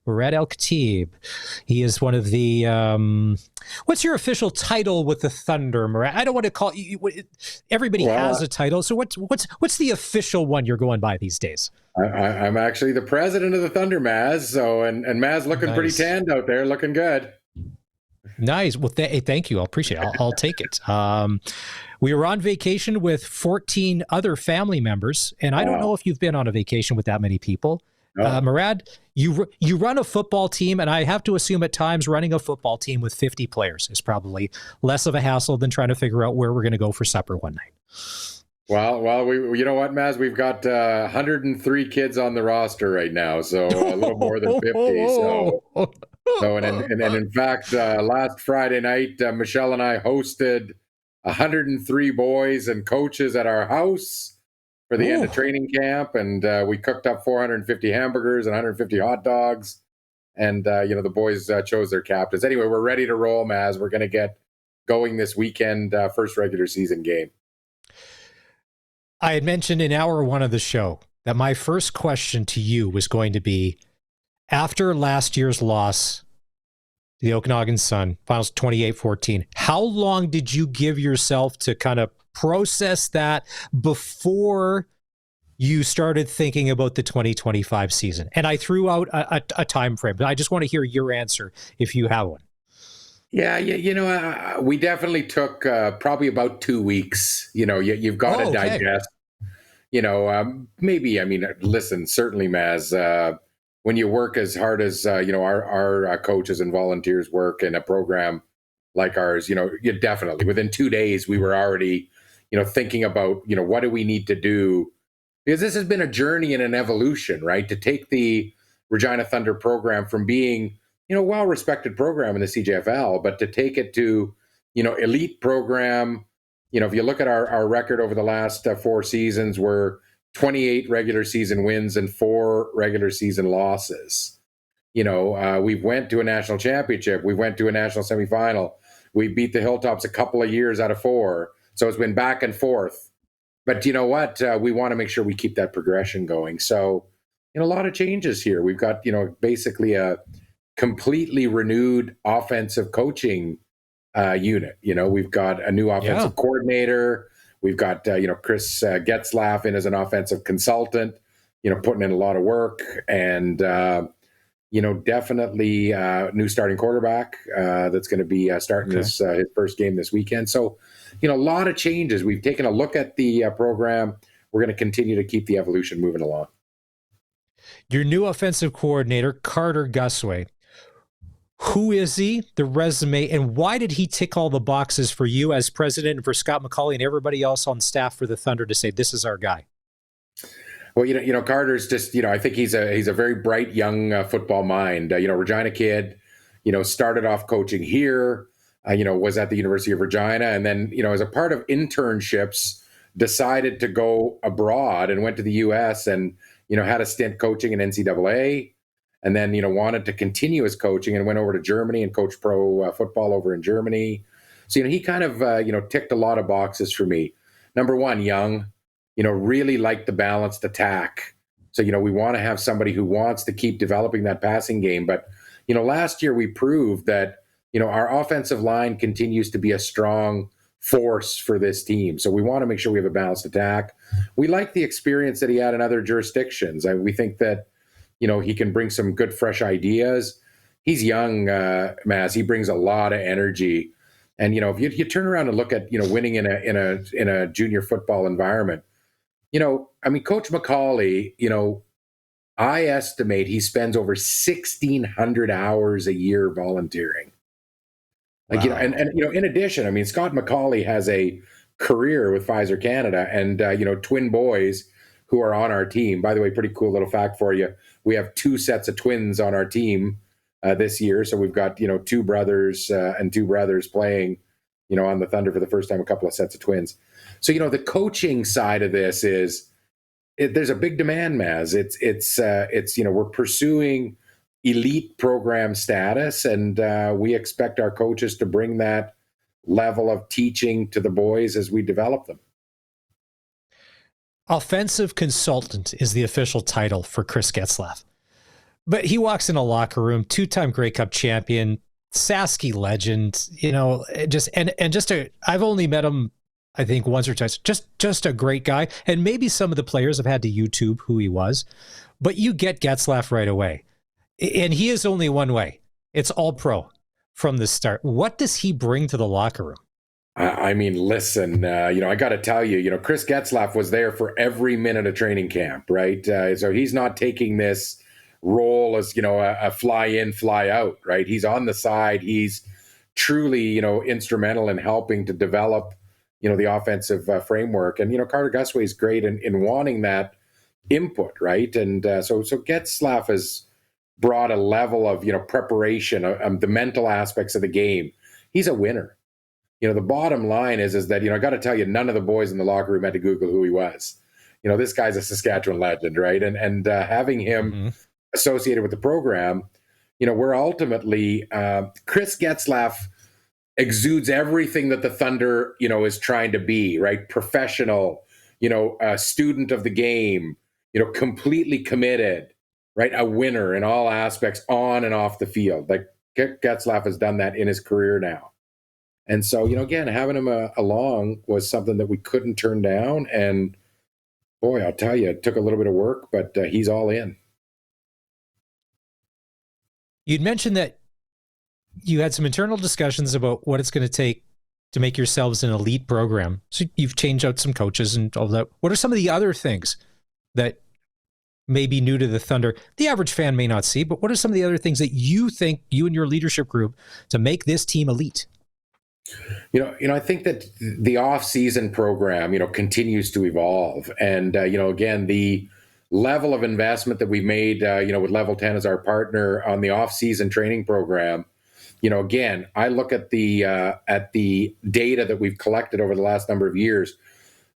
Murad Al-Katib. He is one of the, what's your official title with the Thunder, Murad? I don't want to call you, everybody has a title. So what's the official one you're going by these days? I'm actually the president of the Thunder, Maz. So, and Maz looking pretty tanned out there, looking good. Nice. Well, thank you. I'll appreciate it. I'll take it. We were on vacation with 14 other family members, and I don't know if you've been on a vacation with that many people. Murad, you run a football team, and I have to assume at times running a football team with 50 players is probably less of a hassle than trying to figure out where we're going to go for supper one night. Well, you know what, Maz? We've got 103 kids on the roster right now, so a little more than 50. And in fact, last Friday night, Michelle and I hosted 103 boys and coaches at our house for the end of training camp, and we cooked up 450 hamburgers and 150 hot dogs, and the boys chose their captains. Anyway, we're ready to roll, Maz. We're going to get going this weekend, first regular season game. I had mentioned in hour one of the show that my first question to you was going to be, after last year's loss, the Okanagan Sun, finals 28-14, how long did you give yourself to kind of process that before you started thinking about the 2025 season? And I threw out a time frame, but I just want to hear your answer if you have one. Yeah, we definitely took probably about 2 weeks. You've got to digest. Maybe, listen, certainly, Maz, when you work as hard as, our coaches and volunteers work in a program like ours, you definitely, within 2 days, we were already, thinking about, what do we need to do? Because this has been a journey and an evolution, right? To take the Regina Thunder program from being, well-respected program in the CJFL, but to take it to, elite program. If you look at our record over the last 4 seasons, we're 28 regular season wins and 4 regular season losses. We've went to a national championship. We went to a national semifinal. We beat the Hilltops a couple of years out of 4. So it's been back and forth. But you know what? We want to make sure we keep that progression going. So, a lot of changes here. We've got, basically a completely renewed offensive coaching unit. We've got a new offensive coordinator. We've got, Chris Getzlaff in as an offensive consultant, putting in a lot of work, and, definitely new starting quarterback that's going to be starting his first game this weekend. So, a lot of changes. We've taken a look at the program. We're going to continue to keep the evolution moving along. Your new offensive coordinator, Carter Gusway. Who is he, the resume, and why did he tick all the boxes for you as president and for Scott McCauley and everybody else on staff for the Thunder to say, this is our guy? Well, Carter's just, I think he's a very bright young football mind. Regina kid, started off coaching here, was at the University of Regina, and then, as a part of internships, decided to go abroad and went to the U.S. and, had a stint coaching in NCAA. And then, wanted to continue his coaching and went over to Germany and coached pro football over in Germany. So, he kind of, ticked a lot of boxes for me. Number one, young, really liked the balanced attack. So, we want to have somebody who wants to keep developing that passing game. But, last year we proved that, our offensive line continues to be a strong force for this team. So we want to make sure we have a balanced attack. We like the experience that he had in other jurisdictions. We think that, he can bring some good, fresh ideas. He's young, Maz. He brings a lot of energy. And, if you turn around and look at, winning in a junior football environment, Coach McCauley, I estimate he spends over 1,600 hours a year volunteering. Wow. In addition, Scott McCauley has a career with Pfizer Canada and, twin boys who are on our team. By the way, pretty cool little fact for you. We have 2 sets of twins on our team this year. So we've got, 2 brothers and 2 brothers playing, on the Thunder for the first time, a couple of sets of twins. So, the coaching side of this there's a big demand, Maz. It's we're pursuing elite program status, and we expect our coaches to bring that level of teaching to the boys as we develop them. Offensive consultant is the official title for Chris Getzlaff. But he walks in a locker room, 2-time Grey Cup champion, Sasky legend, I've only met him, I think, once or twice. Just a great guy. And maybe some of the players have had to YouTube who he was, but you get Getzlaf right away. And he is only one way. It's all pro from the start. What does he bring to the locker room? I mean, listen, I got to tell you, Chris Getzlaf was there for every minute of training camp, right? So he's not taking this role as, a fly in, fly out, right? He's on the side. He's truly, instrumental in helping to develop, the offensive framework. And, Carter Gusway is great in wanting that input, right? And so Getzlaf has brought a level of, preparation, the mental aspects of the game. He's a winner. The bottom line is that, I got to tell you, none of the boys in the locker room had to Google who he was. This guy's a Saskatchewan legend, right? And having him associated with the program, we're ultimately, Chris Getzlaf exudes everything that the Thunder, is trying to be, right? Professional, a student of the game, completely committed, right? A winner in all aspects on and off the field. Like Getzlaf has done that in his career now. And so, again, having him along was something that we couldn't turn down. And boy, I'll tell you, it took a little bit of work, but he's all in. You'd mentioned that you had some internal discussions about what it's going to take to make yourselves an elite program. So you've changed out some coaches and all that. What are some of the other things that may be new to the Thunder, the average fan may not see, but what are some of the other things that you think, you and your leadership group, to make this team elite? I think that the off-season program, continues to evolve. And, again, the level of investment that we made, with Level 10 as our partner on the off-season training program, again, I look at the data that we've collected over the last number of years.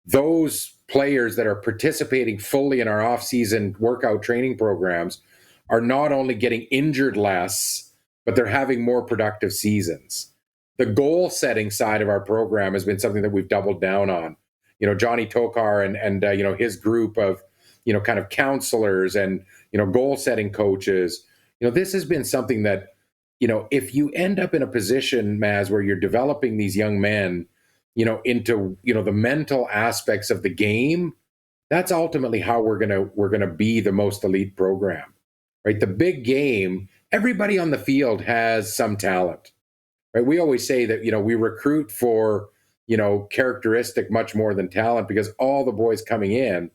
Those players that are participating fully in our off-season workout training programs are not only getting injured less, but they're having more productive seasons. The goal setting side of our program has been something that we've doubled down on. Johnny Tokar and his group of, kind of counselors and, goal setting coaches. This has been something that, if you end up in a position, Maz, where you're developing these young men, into, the mental aspects of the game, that's ultimately how we're going to be the most elite program, right? The big game, everybody on the field has some talent. Right? We always say that, we recruit for, characteristic much more than talent, because all the boys coming in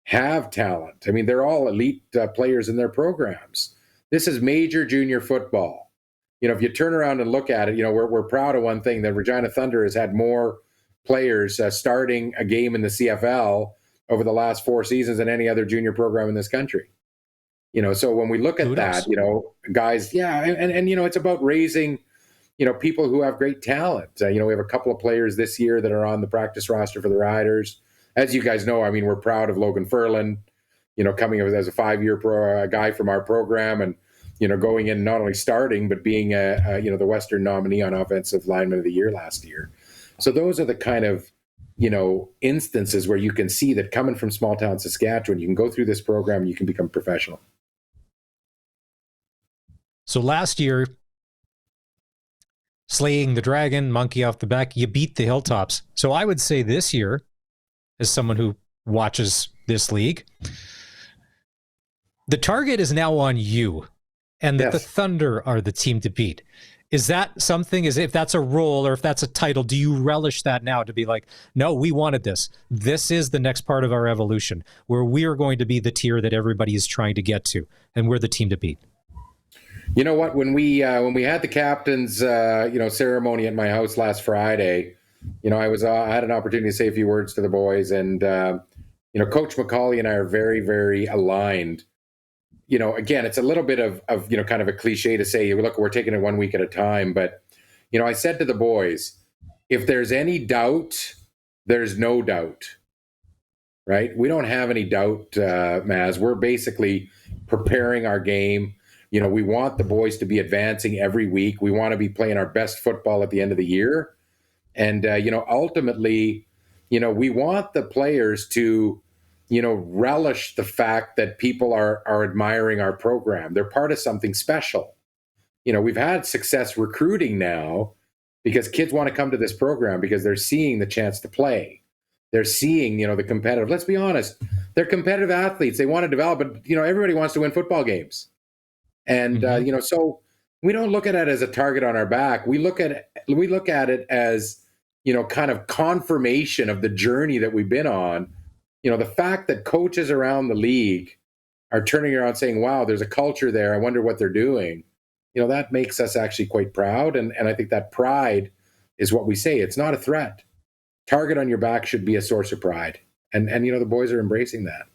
have talent. I mean, they're all elite players in their programs. This is major junior football. If you turn around and look at it, we're proud of one thing, that Regina Thunder has had more players starting a game in the CFL over the last 4 seasons than any other junior program in this country. So when we look at that, guys, and it's about raising, people who have great talent. We have a couple of players this year that are on the practice roster for the Riders. As you guys know, I mean, we're proud of Logan Ferland, coming as a 5-year guy from our program, and, going in, not only starting, but being the Western nominee on Offensive Lineman of the Year last year. So those are the kind of, instances where you can see that coming from small town Saskatchewan, you can go through this program and you can become professional. So last year, slaying the dragon, monkey off the back, you beat the Hilltops. So I would say this year, as someone who watches this league, the target is now on you, and that the Thunder are the team to beat. Is that something, if that's a role or if that's a title, do you relish that now to be like, no, we wanted this. This is the next part of our evolution, where we are going to be the tier that everybody is trying to get to, and we're the team to beat? You know what? When we had the captain's ceremony at my house last Friday, I had an opportunity to say a few words to the boys, and Coach McCauley and I are very, very aligned. Again, it's a little bit of kind of a cliche to say, look, we're taking it 1 week at a time, but I said to the boys, if there's any doubt, there's no doubt. Right? We don't have any doubt, Maz. We're basically preparing our game. We want the boys to be advancing every week. We want to be playing our best football at the end of the year. And, ultimately, we want the players to, relish the fact that people are admiring our program. They're part of something special. We've had success recruiting now because kids want to come to this program because they're seeing the chance to play. They're seeing, the competitive. Let's be honest, they're competitive athletes. They want to develop, but everybody wants to win football games, and so we don't look at it as a target on our back. We look at it as kind of confirmation of the journey that we've been on. The fact that coaches around the league are turning around saying, "Wow, there's a culture there. I wonder what they're doing." That makes us actually quite proud, and I think that pride is what we say. It's not a threat. Target on your back should be a source of pride. And the boys are embracing that.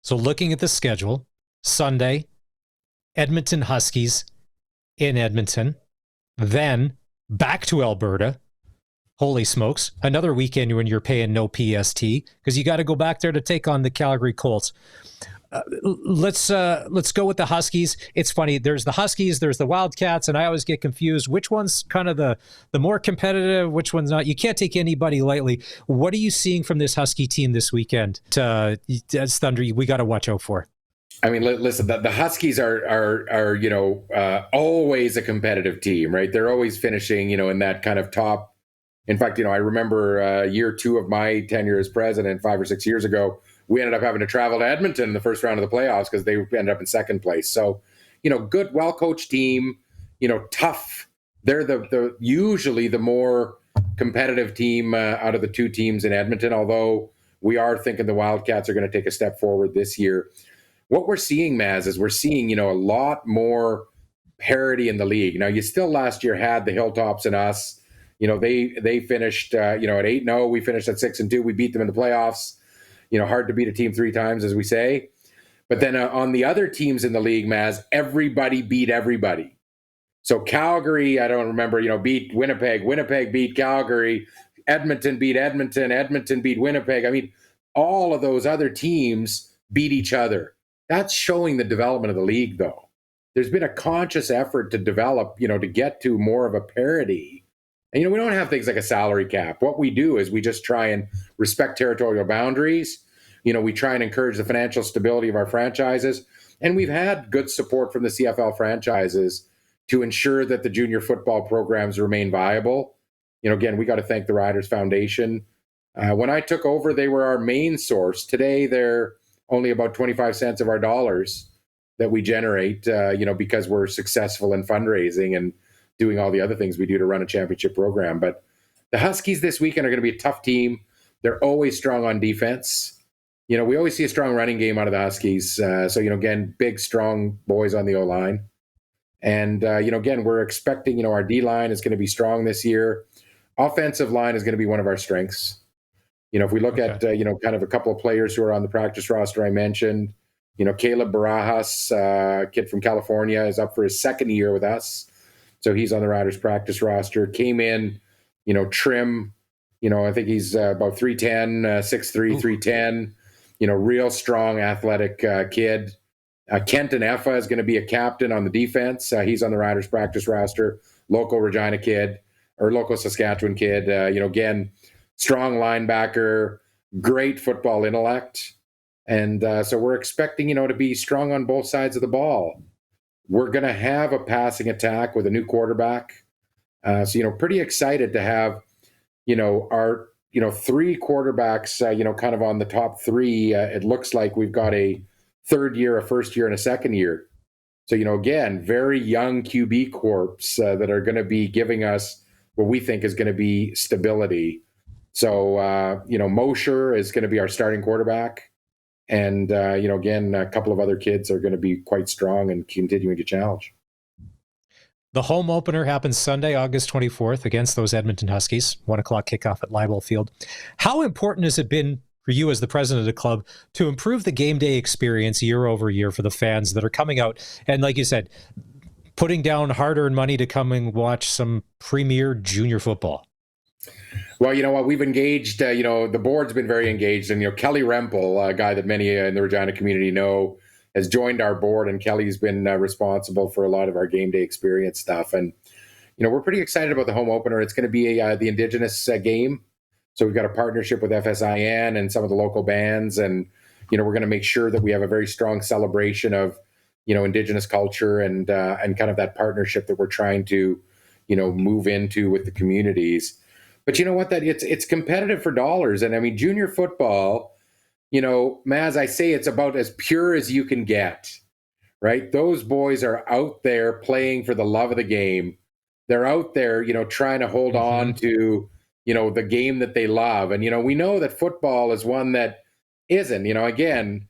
So looking at the schedule, Sunday, Edmonton Huskies in Edmonton, then back to Alberta. Holy smokes. Another weekend when you're paying no PST because you got to go back there to take on the Calgary Colts. Let's go with the Huskies. It's funny. There's the Huskies, there's the Wildcats, and I always get confused. Which one's kind of the more competitive? Which one's not? You can't take anybody lightly. What are you seeing from this Husky team this weekend? As Thunder, we got to watch out for. I mean, listen. The Huskies are always a competitive team, right? They're always finishing, in that kind of top. In fact, I remember year 2 of my tenure as president 5 or 6 years ago. We ended up having to travel to Edmonton in the first round of the playoffs because they ended up in second place. So, good, well-coached team, tough. They're the usually the more competitive team out of the 2 teams in Edmonton, although we are thinking the Wildcats are going to take a step forward this year. What we're seeing, Maz, is we're seeing, a lot more parity in the league. Now, you still last year had the Hilltops and us. They finished, at 8-0. We finished at 6-2. We beat them in the playoffs. Hard to beat a team 3 times, as we say. But then on the other teams in the league, Maz, everybody beat everybody. So Calgary, I don't remember, beat Winnipeg. Winnipeg beat Calgary. Edmonton beat Edmonton. Edmonton beat Winnipeg. I mean, all of those other teams beat each other. That's showing the development of the league, though. There's been a conscious effort to develop, to get to more of a parity. And, we don't have things like a salary cap. What we do is we just try and respect territorial boundaries. We try and encourage the financial stability of our franchises. And we've had good support from the CFL franchises to ensure that the junior football programs remain viable. Again, we got to thank the Riders Foundation. When I took over, they were our main source. Today, they're only about 25 cents of our dollars that we generate, because we're successful in fundraising and doing all the other things we do to run a championship program. But the Huskies this weekend are going to be a tough team. They're always strong on defense. We always see a strong running game out of the Huskies. Again, big, strong boys on the O-line. And, again, we're expecting, our D-line is going to be strong this year. Offensive line is going to be one of our strengths. If we look at, kind of a couple of players who are on the practice roster I mentioned, Caleb Barajas, kid from California, is up for his 2nd year with us. So he's on the Riders practice roster. Came in, trim. I think he's about 3'10", 6'3", 310. Real strong, athletic kid. Kenton Effa is going to be a captain on the defense. He's on the Riders practice roster. Local Regina kid, or local Saskatchewan kid. Again, strong linebacker, great football intellect. And so we're expecting, to be strong on both sides of the ball. We're going to have a passing attack with a new quarterback. So, pretty excited to have, our, 3 quarterbacks, kind of on the top 3. It looks like we've got a 3rd year, a 1st year, and a 2nd year. So, again, very young QB corps that are going to be giving us what we think is going to be stability. So, Mosher is going to be our starting quarterback. And, again, a couple of other kids are going to be quite strong and continuing to challenge. The home opener happens Sunday, August 24th against those Edmonton Huskies, 1:00 kickoff at Leibel Field. How important has it been for you as the president of the club to improve the game day experience year over year for the fans that are coming out? And like you said, putting down hard-earned money to come and watch some premier junior football. Well, you know what? We've engaged, the board's been very engaged. And, Kelly Rempel, a guy that many in the Regina community know, has joined our board. And Kelly's been responsible for a lot of our game day experience stuff. And, we're pretty excited about the home opener. It's going to be the Indigenous game. So we've got a partnership with FSIN and some of the local bands, and we're going to make sure that we have a very strong celebration of Indigenous culture and kind of that partnership that we're trying to move into with the communities. But you know what? That it's competitive for dollars, and I mean junior football. Maz, I say it's about as pure as you can get, right? Those boys are out there playing for the love of the game. They're out there, trying to hold on to, the game that they love. And, we know that football is one that isn't, again,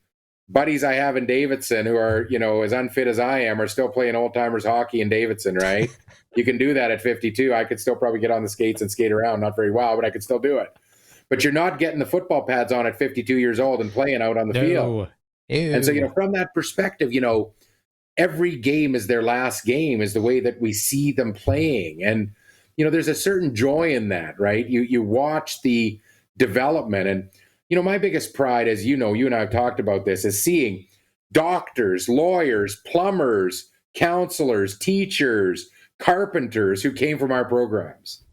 buddies I have in Davidson who are, as unfit as I am are still playing old timers hockey in Davidson, right? You can do that at 52. I could still probably get on the skates and skate around, not very well, but I could still do it. But you're not getting the football pads on at 52 years old and playing out on the field. Ew. And so, from that perspective, every game is their last game is the way that we see them playing. And, there's a certain joy in that, right? You watch the development. And, my biggest pride, as you and I have talked about this, is seeing doctors, lawyers, plumbers, counselors, teachers, carpenters who came from our programs,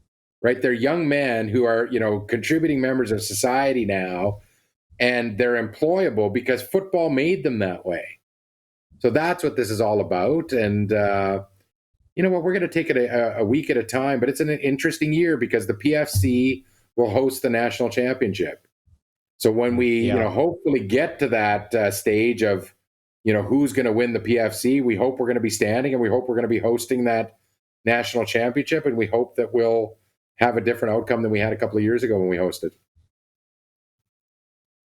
right? They're young men who are, contributing members of society now, and they're employable because football made them that way. So that's what this is all about. And you know what? We're going to take it a week at a time, but it's an interesting year because the PFC will host the national championship. So when we, hopefully get to that stage of, who's going to win the PFC, we hope we're going to be standing, and we hope we're going to be hosting that national championship. And we hope that we'll have a different outcome than we had a couple of years ago when we hosted.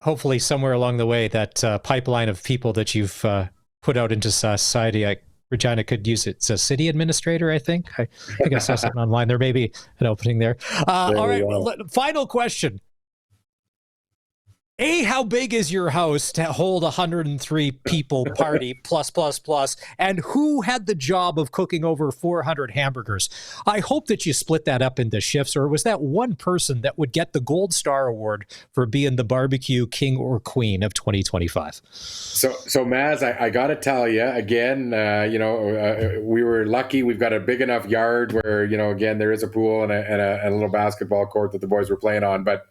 Hopefully somewhere along the way, that pipeline of people that you've put out into society, Regina could use it. It's a city administrator, I think. I think I saw something online. There may be an opening there. All right, final question. How big is your house to hold 103 people party plus? And who had the job of cooking over 400 hamburgers? I hope that you split that up into shifts, or was that one person that would get the Gold Star Award for being the barbecue king or queen of 2025? So Maz, I got to tell you again, we were lucky. We've got a big enough yard where, again, there is a pool and a little basketball court that the boys were playing on, but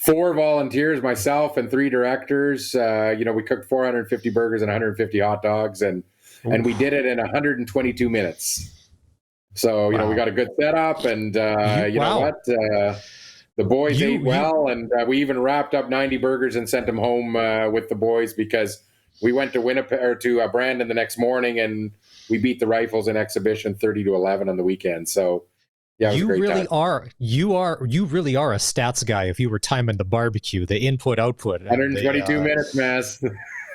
4 volunteers, myself and 3 directors. We cooked 450 burgers and 150 hot dogs, and we did it in 122 minutes. So, we got a good setup, and know what? The boys ate well, and we even wrapped up 90 burgers and sent them home with the boys because we went to Winnipeg or to Brandon the next morning, and we beat the Rifles in exhibition 30-11 on the weekend. So. Yeah, you really are a stats guy if you were timing the barbecue, the input-output. 122 minutes, Mass.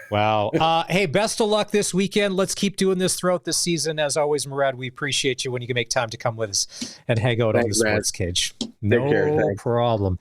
Wow. Hey, best of luck this weekend. Let's keep doing this throughout the season. As always, Murad, we appreciate you when you can make time to come with us and hang out on the SportsCage. No problem.